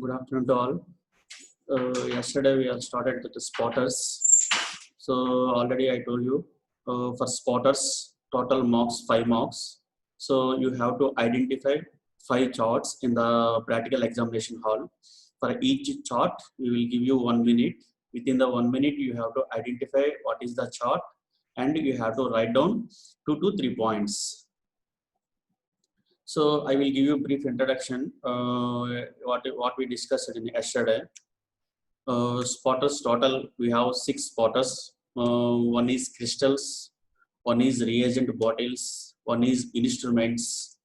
Good afternoon to all. Yesterday we have started with the spotters. So already I told you for spotters total marks 5 marks. So you have to identify 5 charts in the practical examination hall. For each chart we will give you 1 minute. Within the 1 minute you have to identify what is the chart and you have to write down 2 to 3 points. So I will give you a brief introduction. What we discussed in yesterday. Spotters total we have 6 spotters. One is crystals, one is reagent bottles, one is instruments,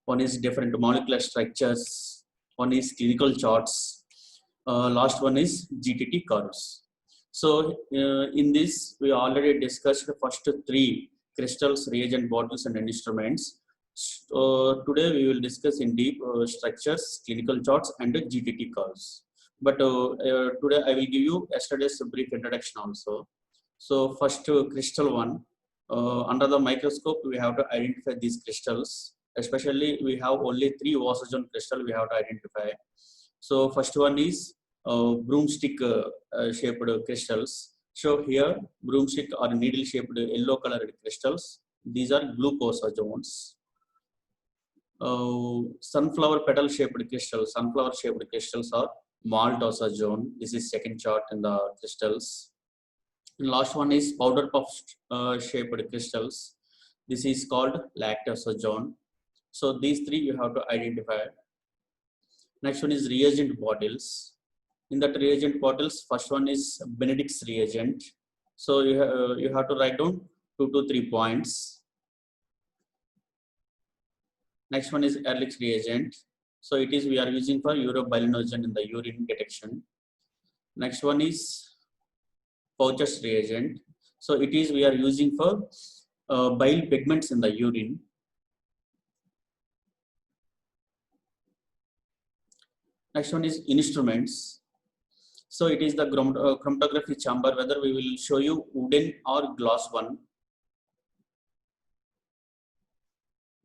one is different molecular structures, one is clinical charts. Last one is GTT curves. So in this we already discussed the first 3 crystals, reagent bottles, and instruments. Today we will discuss in deep structures, clinical charts, and the GTT curves. But today I will give you yesterday's brief introduction also. So first crystal one, under the microscope we have to identify these crystals. Especially we have only 3 Wasserjohn crystal we have to identify. So first one is broomstick shaped crystals. So here broomstick or needle shaped yellow colored crystals. These are glucosazones. Sunflower petal shaped crystals. Sunflower shaped crystals are maltosazone. This is second chart in the crystals. And last one is powder puff shaped crystals. This is called lactosazone. So these 3 you have to identify. Next one is reagent bottles. In that reagent bottles, first one is Benedict's reagent. So you have to write down 2 to 3 points. Next one is Ehrlich's reagent. So it is we are using for urobilinogen in the urine detection. Next one is Pouch's reagent. So it is we are using for bile pigments in the urine. Next one is instruments. So it is the chromatography chamber, whether we will show you wooden or glass one.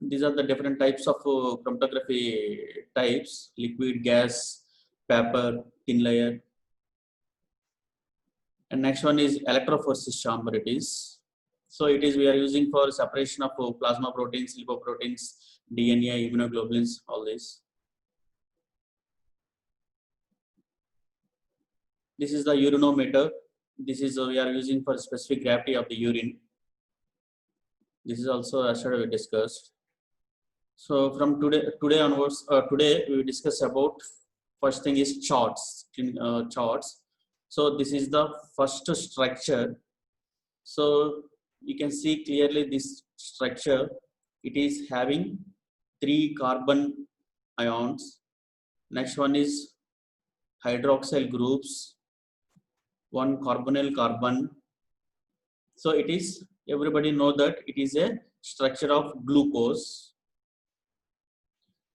These are the different types of chromatography types: liquid, gas, paper, thin layer. And next one is electrophoresis chamber. It is. So it is we are using for separation of plasma proteins, lipoproteins, DNA, immunoglobulins, all this. This is the urinometer. This is we are using for specific gravity of the urine. This is also yesterday we discussed. So from today onwards, today we will discuss about first thing is charts. Charts. So this is the first structure. So you can see clearly this structure. It is having 3 carbon ions. Next one is hydroxyl groups. 1 carbonyl carbon. So it is, everybody know that it is a structure of glucose.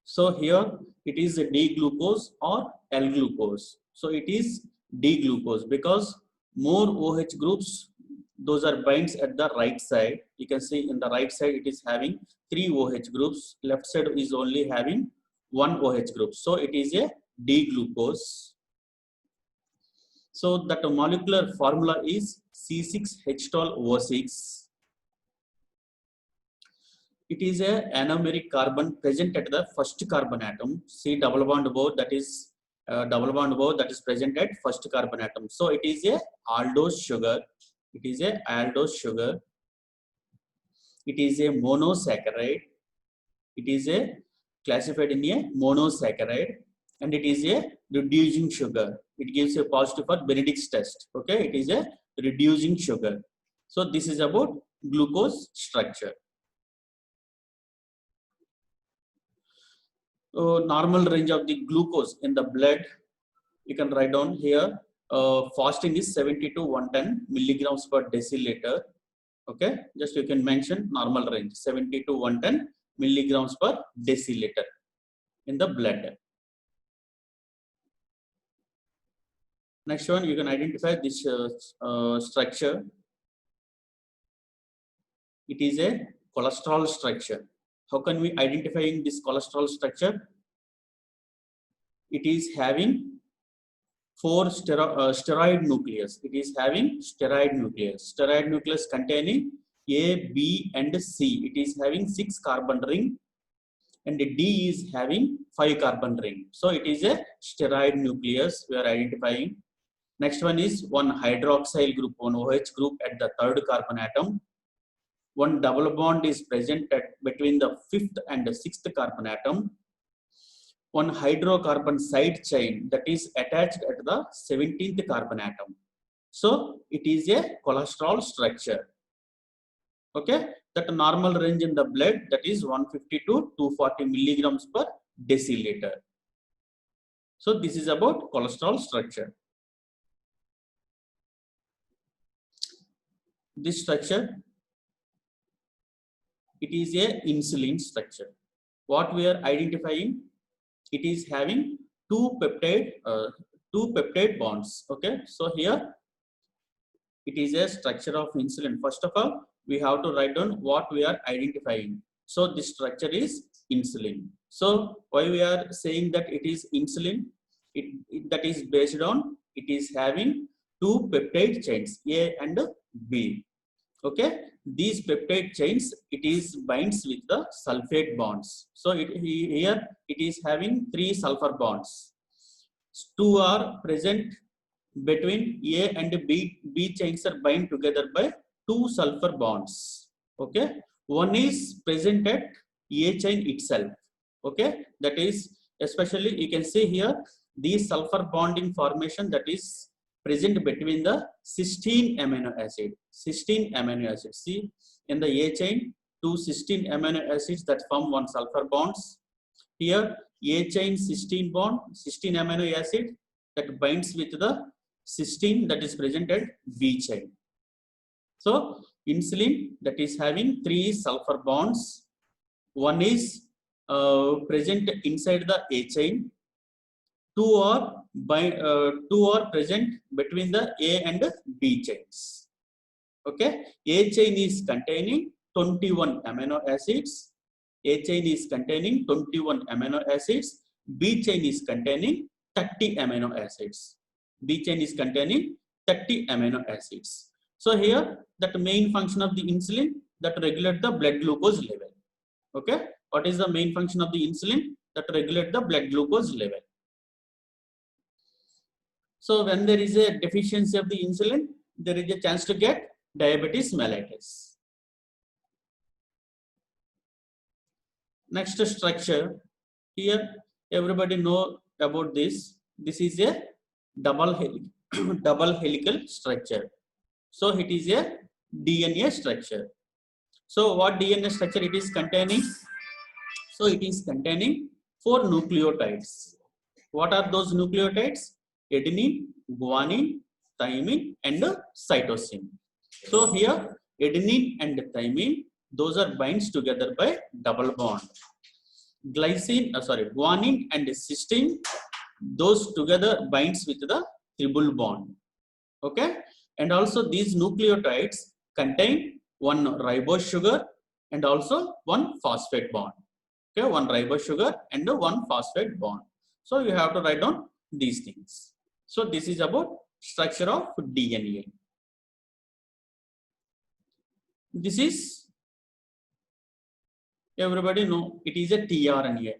So here it is a D-glucose or L-glucose. So it is D-glucose because more OH groups, those are binds at the right side. You can see in the right side it is having 3 OH groups. Left side is only having 1 OH group. So it is a D-glucose. So that molecular formula is C6H12O6. It is a anomeric carbon present at the first carbon atom. See double bond O, that is present at first carbon atom. So it is a aldose sugar. It is a aldose sugar. It is a monosaccharide. It is a classified in a monosaccharide, and it is a reducing sugar. It gives a positive for Benedict's test. Okay, it is a reducing sugar. So this is about glucose structure. Normal range of the glucose in the blood, you can write down here. Fasting is 70 to 110 milligrams per deciliter. Okay, just you can mention normal range 70 to 110 milligrams per deciliter in the blood. Next one, you can identify this structure. It is a cholesterol structure. How can we identify this cholesterol structure? it is having steroid nucleus. It is having steroid nucleus. Steroid nucleus containing A, B, and C. It is having 6 carbon ring, and D is having 5 carbon ring. So it is a steroid nucleus we are identifying. Next one is one hydroxyl group, one OH group at the 3rd carbon atom. One double bond is present between the 5th and the 6th carbon atom. One hydrocarbon side chain that is attached at the 17th carbon atom. So it is a cholesterol structure. Okay, that normal range in the blood, that is 150 to 240 milligrams per deciliter. So this is about cholesterol structure. This structure, it is a insulin structure. What we are identifying, it is having two peptide bonds. Okay, so here it is a structure of insulin. First of all, we have to write down what we are identifying. So this structure is insulin. So why we are saying that it is insulin? That is based on it is having 2 peptide chains, A and B. Okay, these peptide chains, it is binds with the sulfate bonds. So here it is having 3 sulfur bonds. 2 are present between A and B chains are bind together by 2 sulfur bonds. Okay, one is present at A chain itself. Okay, that is especially you can see here the sulfur bonding formation that is present between the cysteine amino acid. Cysteine amino acid. See in the A chain, 2 cysteine amino acids that form 1 sulfur bonds. Here A chain cysteine bond, cysteine amino acid that binds with the cysteine that is present at B chain. So insulin that is having 3 sulfur bonds. One is present inside the A chain. 2 are present between the A and B chains. Okay, A chain is containing 21 amino acids. A chain is containing 21 amino acids. B chain is containing 30 amino acids. B chain is containing 30 amino acids. So here that main function of the insulin that regulate the blood glucose level. Okay, what is the main function of the insulin? That regulate the blood glucose level. So when there is a deficiency of the insulin, there is a chance to get diabetes mellitus. Next structure, here everybody know about this. This is a double helical structure. So it is a DNA structure. So what DNA structure it is containing? So it is containing 4 nucleotides. What are those nucleotides? Adenine, guanine, thymine, and cytosine. So here adenine and thymine, those are binds together by double bond. Guanine and cysteine, those together binds with the triple bond. Okay, and also these nucleotides contain 1 ribose sugar and also 1 phosphate bond. Okay, 1 ribose sugar and 1 phosphate bond. So you have to write down these things. So this is about structure of DNA. This is, everybody know, it is a tRNA.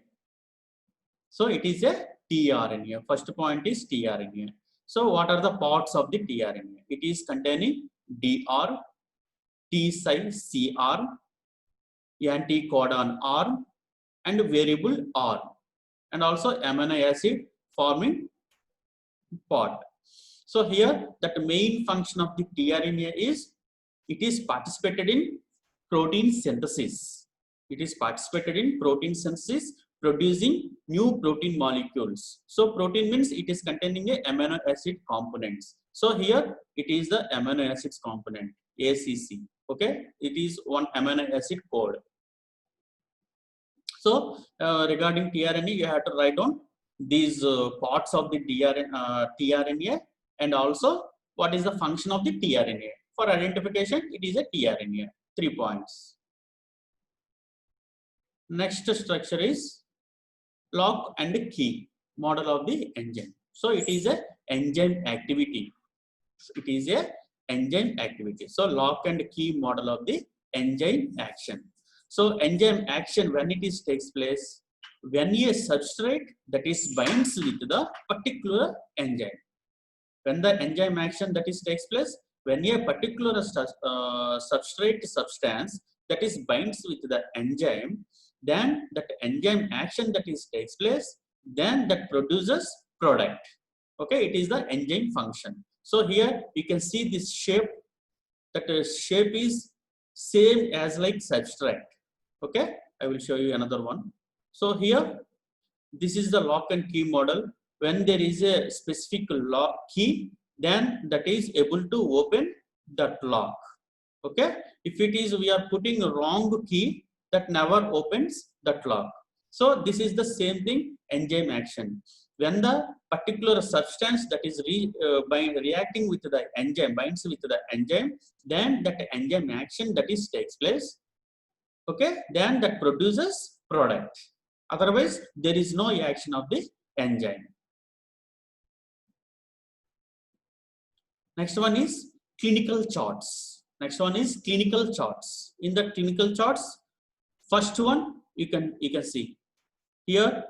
So it is a tRNA. First point is tRNA. So what are the parts of the tRNA? It is containing DR, T-cell CR, anticodon R, and variable R, and also amino acid forming part. So here that main function of the tRNA is it is participated in protein synthesis. It is participated in protein synthesis, producing new protein molecules. So protein means it is containing a amino acid components. So here it is the amino acids component ACC. Okay, it is 1 amino acid code. So regarding tRNA, you have to write down these parts of the tRNA and also what is the function of the tRNA. For identification, it is a tRNA. 3 points. Next structure is lock and key. model of the enzyme. So it is a enzyme activity. It is a enzyme activity. So lock and key model of the enzyme action. So enzyme action, when it is takes place, when a substrate that is binds with the particular enzyme. When the enzyme action that is takes place, when a particular substrate substance that is binds with the enzyme, then that enzyme action that is takes place, then that produces product. Okay, it is the enzyme function. So here you can see this shape, that shape is same as like substrate. Okay, I will show you another one. So here, this is the lock and key model. When there is a specific lock key, then that is able to open that lock. Okay, if it is we are putting a wrong key, that never opens that lock. So this is the same thing, enzyme action. When the particular substance that is reacting with the enzyme binds with the enzyme, then that enzyme action that is takes place. Okay, then that produces product. Otherwise, there is no action of the enzyme. Next one is clinical charts. Next one is clinical charts. In the clinical charts, first one you can see here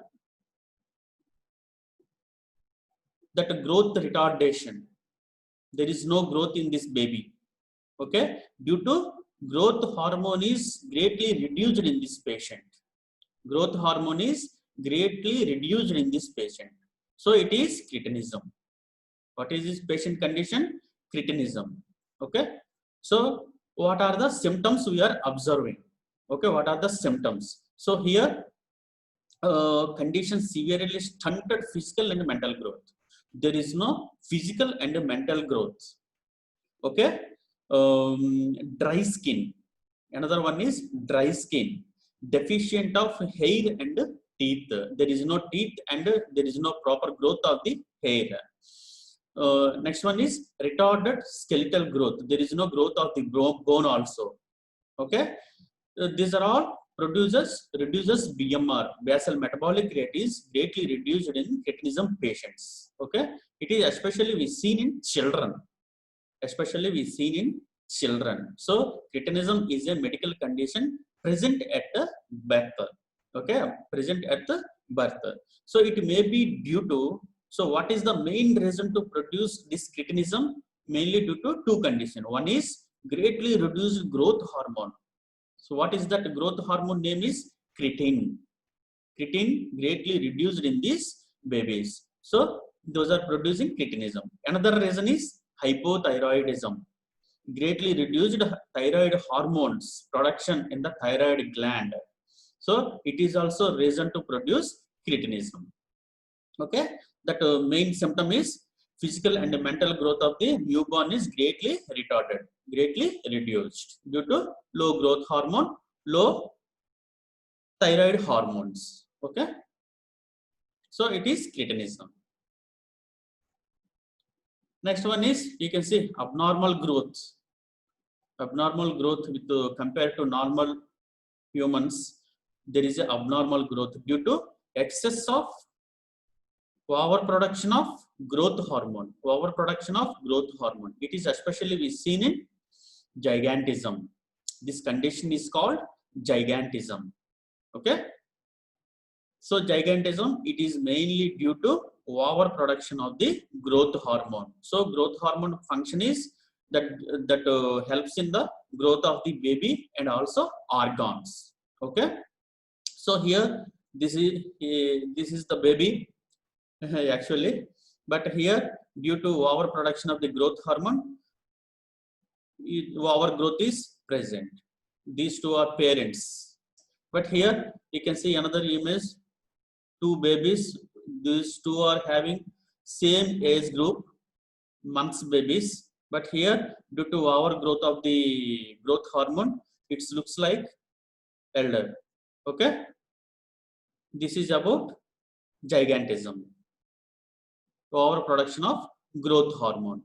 that growth retardation. There is no growth in this baby. Okay, due to growth hormone is greatly reduced in this patient. Growth hormone is greatly reduced in this patient. So it is cretinism. What is this patient condition? Cretinism. Okay. So what are the symptoms we are observing? Okay, what are the symptoms? So here, condition severely stunted physical and mental growth. There is no physical and mental growth. Okay. Dry skin. Another one is dry skin. Deficient of hair and teeth. There is no teeth and there is no proper growth of the hair. Next one is retarded skeletal growth. There is no growth of the bone also. Okay. These are all reduces BMR, basal metabolic rate is greatly reduced in cretinism patients. Okay. It is especially we seen in children. So cretinism is a medical condition present at the birth. Okay, present at the birth. So it may be due to, so what is the main reason to produce this cretinism? Mainly due to two conditions. One is greatly reduced growth hormone. So what is that growth hormone name is creatine. Creatine greatly reduced in these babies. So those are producing cretinism. Another reason is hypothyroidism. Greatly reduced thyroid hormones production in the thyroid gland. So it is also reason to produce cretinism. Okay, that main symptom is physical and mental growth of the newborn is greatly retarded, greatly reduced due to low growth hormone, low thyroid hormones. Okay, so it is cretinism. Next one is you can see abnormal growth. Abnormal growth with compared to normal humans, there is a abnormal growth due to excess of overproduction of growth hormone. Overproduction of growth hormone. It is especially we seen in gigantism. This condition is called gigantism. Okay. So gigantism, it is mainly due to overproduction of the growth hormone. So growth hormone function is that helps in the growth of the baby and also organs. Okay. So here this is the baby actually, but here due to overproduction of the growth hormone, overgrowth is present. These two are parents. But here you can see another image. Two babies. These two are having same age group, months babies. But here, due to overgrowth of the growth hormone, it looks like elder. Okay. This is about gigantism. Overproduction of growth hormone.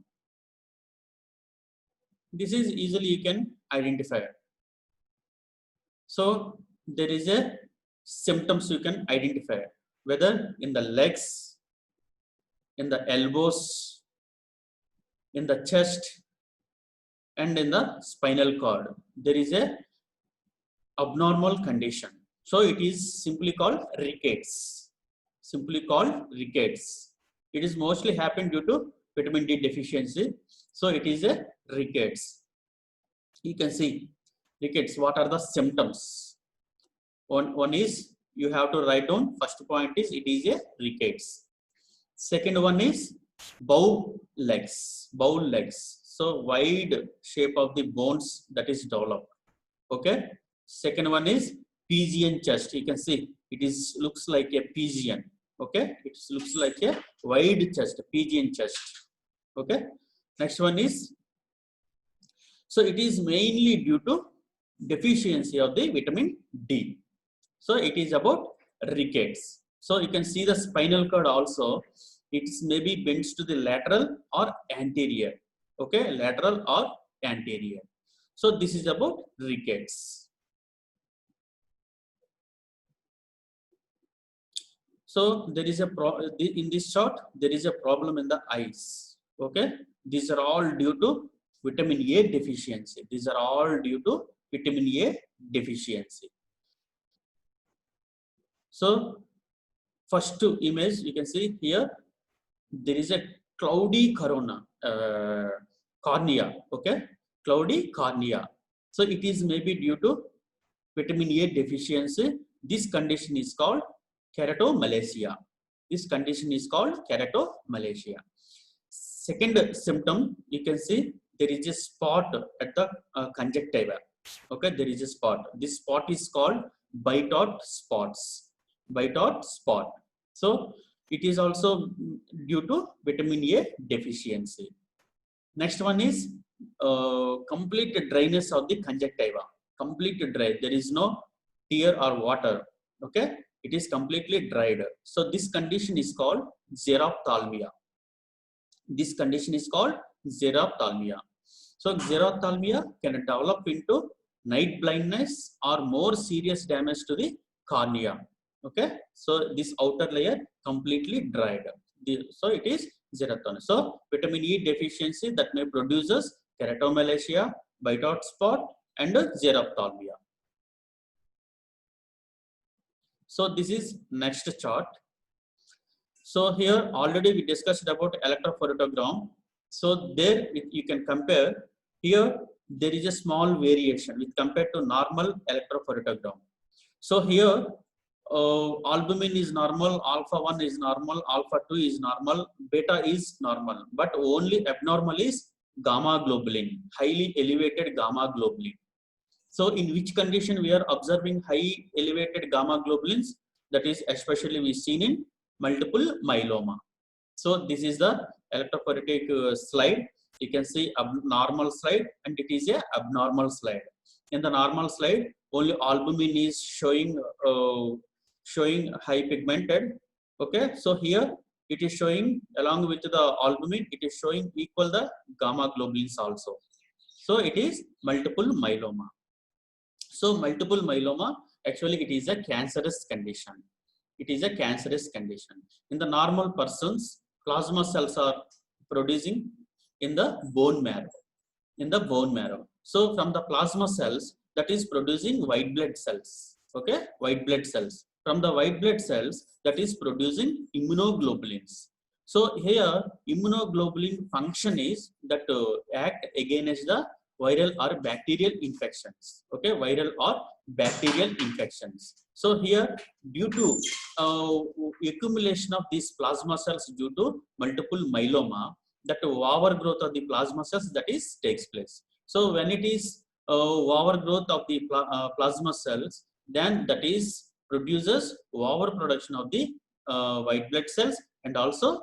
This is easily you can identify. So there is a symptoms you can identify, whether in the legs, in the elbows, in the chest, and in the spinal cord. There is a abnormal condition. So it is simply called rickets. Simply called rickets. It is mostly happened due to vitamin D deficiency. So it is a rickets. You can see rickets. What are the symptoms? One is you have to write down. First point is it is a rickets. Second one is bow legs. Bow legs. So wide shape of the bones that is developed. Okay. Second one is pigeon chest. You can see it is looks like a pigeon. Okay. It looks like a wide chest, pigeon chest. Okay. Next one is, so it is mainly due to deficiency of the vitamin D. So it is about rickets. So you can see the spinal cord also. It's maybe bends to the lateral or anterior. Okay, lateral or anterior. So this is about rickets. So there is a in this chart there is a problem in the eyes. Okay, these are all due to vitamin A deficiency. These are all due to vitamin A deficiency. So first image you can see here, there is a cloudy cornea. Okay, cloudy cornea. So it is maybe due to vitamin A deficiency. This condition is called keratomalacia. This condition is called keratomalacia. Second symptom, you can see there is a spot at the conjunctiva. Okay, there is a spot. This spot is called Bitot spots. Bitot spot. So it is also due to vitamin A deficiency. Next one is complete dryness of the conjunctiva. Complete dry. There is no tear or water. Okay, it is completely dried. So this condition is called xerophthalmia. This condition is called xerophthalmia. So xerophthalmia can develop into night blindness or more serious damage to the cornea. Okay, so this outer layer completely dried. So it is xerophthalmia. So vitamin E deficiency that may produces keratomalacia, Bitot spot, and xerophthalmia. So this is next chart. So here already we discussed about electrophotogram. So there you can compare. Here there is a small variation with compared to normal electrophotogram. So here albumin is normal, alpha 1 is normal, alpha 2 is normal, beta is normal, but only abnormal is gamma globulin, highly elevated gamma globulin. So in which condition we are observing high elevated gamma globulins? That is especially we seen in multiple myeloma. So this is the electrophoretic slide. You can see abnormal slide and it is a abnormal slide. In the normal slide, only albumin is showing high pigmented. Okay, so here it is showing along with the albumin, it is showing equal the gamma globulins also. So it is multiple myeloma. So multiple myeloma, actually it is a cancerous condition. It is a cancerous condition. In the normal persons, plasma cells are producing in the bone marrow. In the bone marrow. So from the plasma cells, that is producing white blood cells. Okay, white blood cells. From the white blood cells, that is producing immunoglobulins. So here, immunoglobulin function is that act against the viral or bacterial infections. Okay, viral or bacterial infections. So here, due to accumulation of these plasma cells due to multiple myeloma, that overgrowth of the plasma cells that is takes place. So when it is overgrowth of the plasma cells, then that is produces overproduction of the white blood cells and also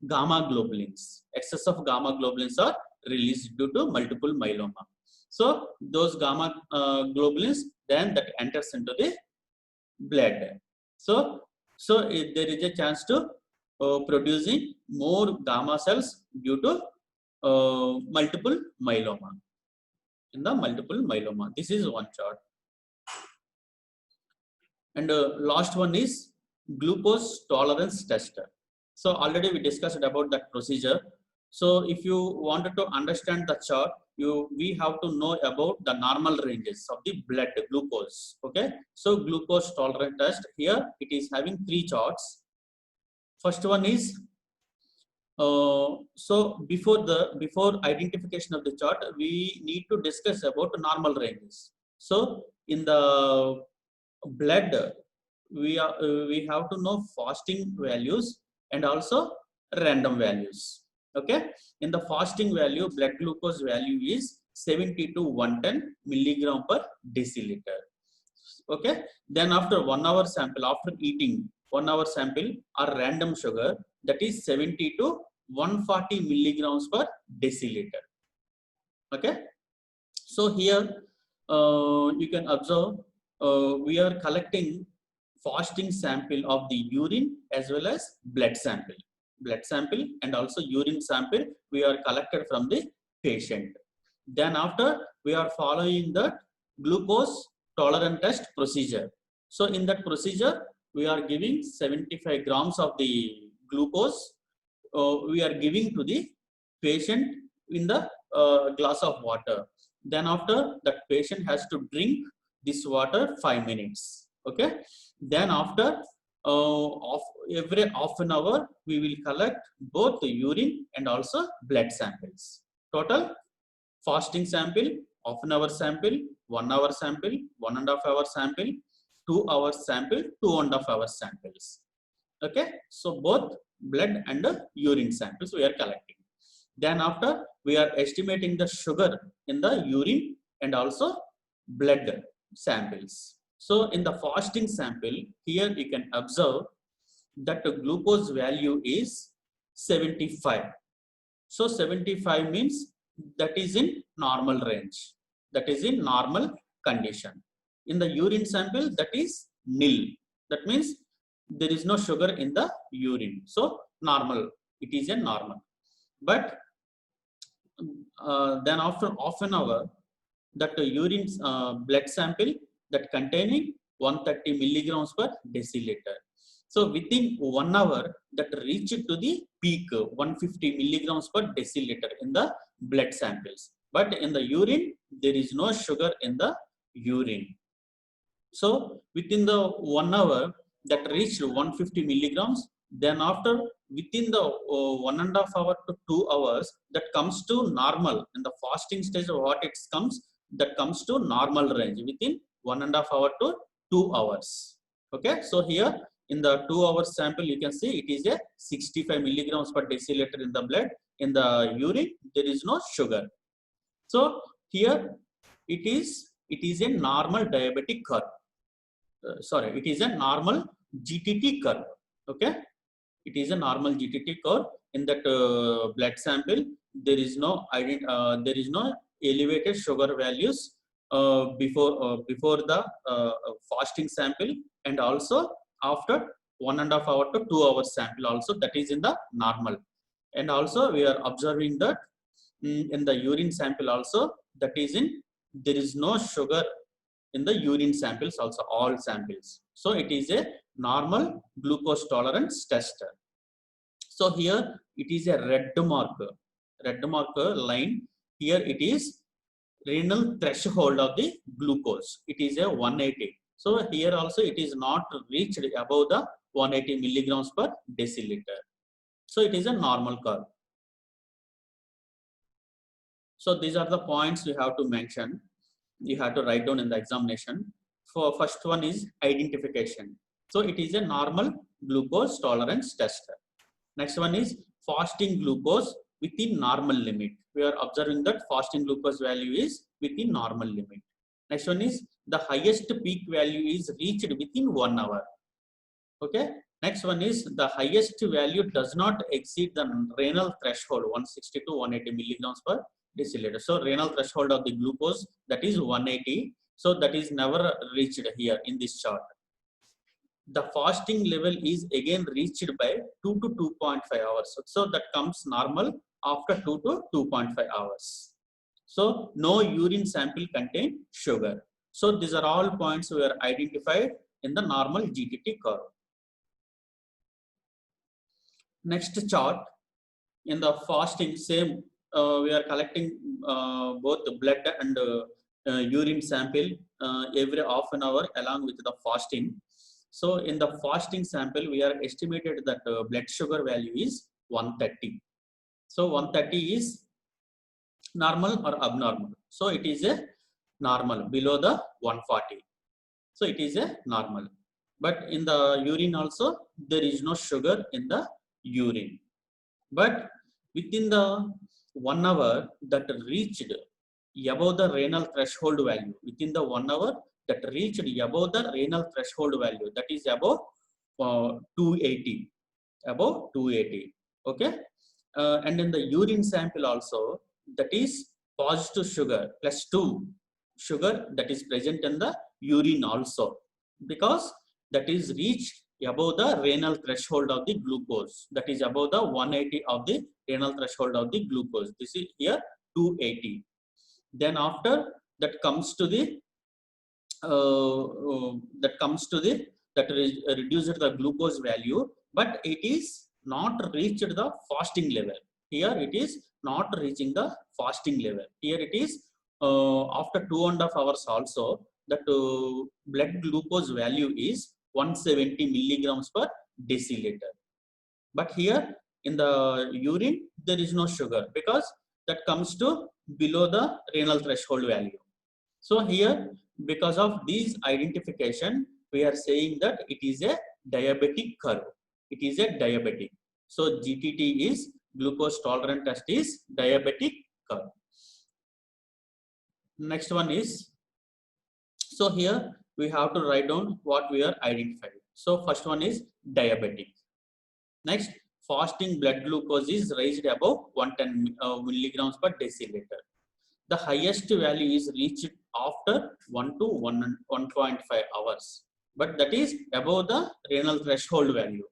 gamma globulins. Excess of gamma globulins are released due to multiple myeloma. So those gamma globulins then that enters into the blood. So there is a chance to producing more gamma cells due to multiple myeloma. In the multiple myeloma, this is one chart. And last one is glucose tolerance test. So already we discussed about that procedure. So if you wanted to understand the chart, we have to know about the normal ranges of the blood glucose. Okay. So glucose tolerance test, here it is having 3 charts. First one is so before identification of the chart, we need to discuss about normal ranges. So in the blood, we have to know fasting values and also random values. Okay, in the fasting value, blood glucose value is 70 to 110 milligram per deciliter. Okay, then after 1 hour sample, after eating 1 hour sample or random sugar, that is 70 to 140 milligrams per deciliter. Okay, so here you can observe we are collecting fasting sample of the urine as well as blood sample and also urine sample we are collected from the patient. Then after we are following the glucose tolerance test procedure. So in that procedure we are giving 75 grams of the glucose we are giving to the patient in the glass of water. Then after that patient has to drink this water 5 minutes. Okay. Then after of every half an hour we will collect both the urine and also blood samples. Total fasting sample, half an hour sample, 1 hour sample, 1.5 hour sample, 2 hours sample, 2.5 hour samples. Okay, so both blood and urine samples we are collecting. Then after we are estimating the sugar in the urine and also blood samples. So in the fasting sample, here you can observe that the glucose value is 75. So 75 means that is in normal range, that is in normal condition. In the urine sample, that is nil, that means there is no sugar in the urine, so normal, it is a normal. But then after half an hour, that urine blood sample that containing 130 milligrams per deciliter. So within 1 hour that reached to the peak 150 milligrams per deciliter in the blood samples. But in the urine, there is no sugar in the urine. So within the 1 hour that reached 150 milligrams, then after within the 1.5 hour to 2 hours that comes to normal. In the fasting stage, what it comes, that comes to normal range within 1.5 hour to 2 hours. Okay, so here in the 2 hours sample you can see it is a 65 milligrams per deciliter in the blood. In the urine there is no sugar. So here it is a normal diabetic curve. Sorry, it is a normal GTT curve. Okay, it is a normal GTT curve. In that blood sample, there is no elevated sugar values before the fasting sample, and also after 1.5 hour to 2 hours sample also, that is in the normal. And also we are observing that in the urine sample also, that is in, there is no sugar in the urine samples also, all samples. So it is a normal glucose tolerance test. So here it is a red marker line. Here it is renal threshold of the glucose. It is a 180. So here also it is not reached above the 180 milligrams per deciliter. So it is a normal curve. So these are the points you have to mention. You have to write down in the examination. For first one is identification. So it is a normal glucose tolerance test. Next one is fasting glucose within normal limit. We are observing that fasting glucose value is within normal limit. Next one is the highest peak value is reached within 1 hour. Okay. Next one is the highest value does not exceed the renal threshold 160 to 180 milligrams per deciliter. So renal threshold of the glucose, that is 180. So that is never reached here in this chart. The fasting level is again reached by 2 to 2.5 hours. So that comes normal after 2 to 2.5 hours. So no urine sample contain sugar. So these are all points we are identified in the normal GTT curve. Next chart, in the fasting, same, we are collecting both blood and urine sample every half an hour along with the fasting. So in the fasting sample, we are estimated that blood sugar value is 130. So 130 is normal or abnormal. So it is a normal, below the 140. So it is a normal. But in the urine also, there is no sugar in the urine. But within the 1 hour that reached above the renal threshold value, within the 1 hour that reached above the renal threshold value, that is above 280, above 280. Okay. And in the urine sample also, that is positive sugar plus 2 sugar that is present in the urine also, because that is reached above the renal threshold of the glucose, that is above the 180 of the renal threshold of the glucose. This is here 280. Then after that comes to the that reduced the glucose value, but it is not reached the fasting level. Here it is not reaching the fasting level. Here it is after 2.5 hours also, that blood glucose value is 170 milligrams per deciliter. But here in the urine, there is no sugar, because that comes to below the renal threshold value. So here, because of these identification, we are saying that it is a diabetic curve. It is a diabetic. So GTT is glucose tolerant test is diabetic curve. Next one is, so here we have to write down what we are identified. So first one is diabetic. Next, fasting blood glucose is raised above 110 milligrams per deciliter. The highest value is reached after 1 to 1.5 hours, but that is above the renal threshold value.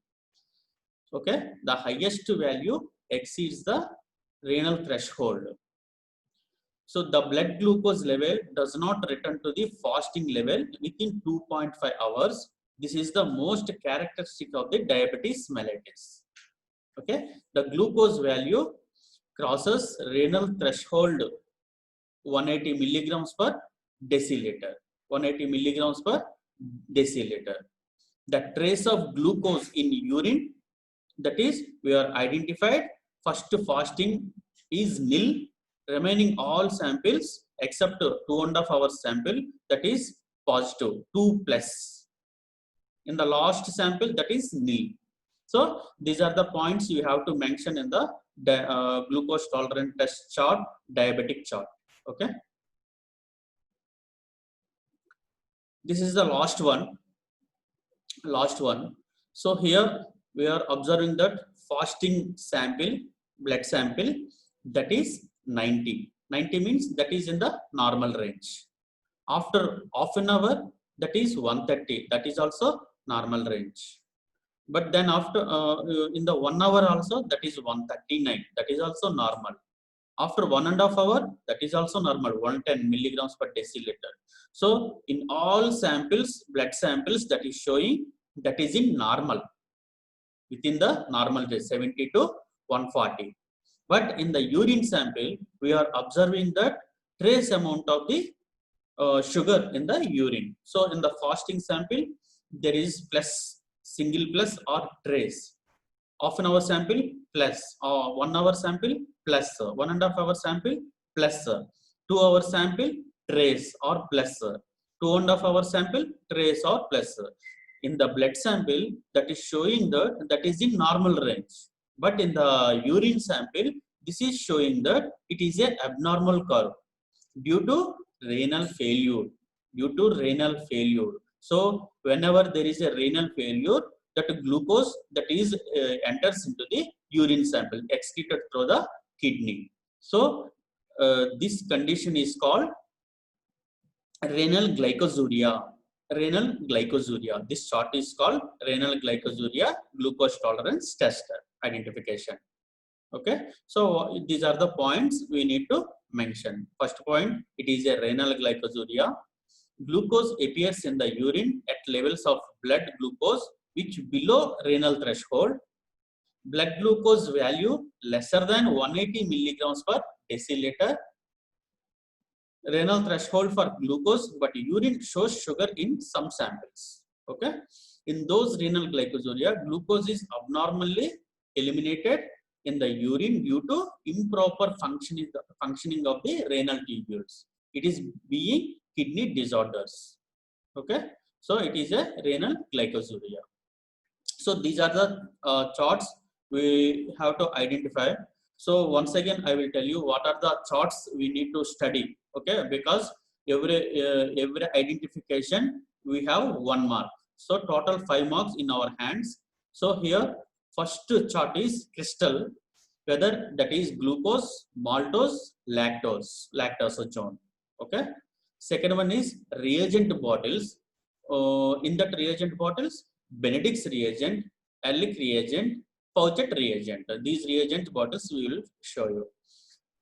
Okay, the highest value exceeds the renal threshold. So the blood glucose level does not return to the fasting level within 2.5 hours. This is the most characteristic of the diabetes mellitus. Okay, the glucose value crosses renal threshold 180 milligrams per deciliter. 180 milligrams per deciliter. The trace of glucose in urine, that is, we are identified first fasting is nil, remaining all samples except 2.5 hours sample, that is positive 2 plus. In the last sample, that is nil. So these are the points you have to mention in the glucose tolerant test chart, diabetic chart. Okay, this is the last one. So here we are observing that fasting sample, blood sample, that is 90 means that is in the normal range. After half an hour, that is 130, that is also normal range. But then after in the 1 hour also, that is 139, that is also normal. After 1.5 hours, that is also normal, 110 milligrams per deciliter. So in all samples, blood samples, that is showing that is in normal, within the normal range, 70 to 140. But in the urine sample, we are observing that trace amount of the sugar in the urine. So in the fasting sample, there is plus, single plus or trace. Half an hour sample plus, 1 hour sample plus, 1.5 hour sample plus, 2 hour sample trace or plus, 2.5 hour sample trace or plus. In the blood sample, that is showing that is in normal range. But in the urine sample, this is showing that it is an abnormal curve due to renal failure. So whenever there is a renal failure, that glucose that is enters into the urine sample, excreted through the kidney. So this condition is called renal glycosuria. This chart is called renal glycosuria glucose tolerance test identification. Okay, so these are the points we need to mention. First point, it is a renal glycosuria. Glucose appears in the urine at levels of blood glucose which below renal threshold. blood glucose value lesser than 180 milligrams per deciliter, renal threshold for glucose, but urine shows sugar in some samples. Okay, in those renal glycosuria, glucose is abnormally eliminated in the urine due to improper functioning of the renal tubules. It is being kidney disorders. Okay, so it is a renal glycosuria. So these are the charts we have to identify. So once again, I will tell you what are the charts we need to study. Okay, because every identification we have 1 mark. So total 5 marks in our hands. So here first chart is crystal, whether that is glucose, maltose, lactosazone. Okay. Second one is reagent bottles. In that reagent bottles, Benedict's reagent, Ehrlich reagent, Pouchet reagent. These reagent bottles we will show you.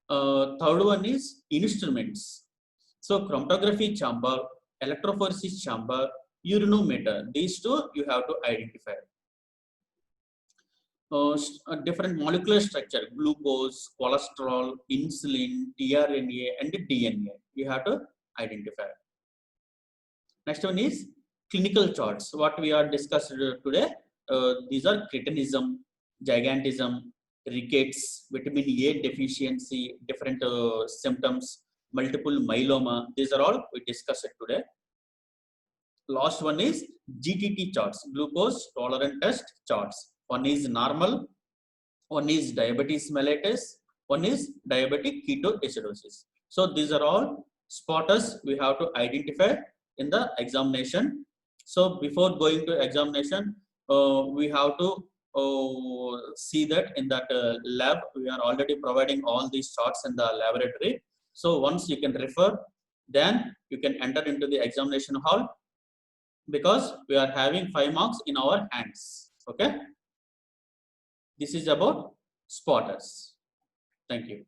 Third one is instruments. So chromatography chamber, electrophoresis chamber, urinometer. These two you have to identify. Different molecular structure, glucose, cholesterol, insulin, tRNA, and DNA. You have to identify. Next one is clinical charts. What we are discussed today, these are cretinism, gigantism, rickets, vitamin A deficiency, different symptoms, multiple myeloma. These are all we discussed today. Last one is GTT charts, glucose tolerant test charts. One is normal, one is diabetes mellitus, one is diabetic ketoacidosis. So these are all spotters we have to identify in the examination. So before going to examination, we have to see that in that lab we are already providing all these charts in the laboratory. So once you can refer, then you can enter into the examination hall, because we are having 5 marks in our hands. Okay, this is about spotters. Thank you.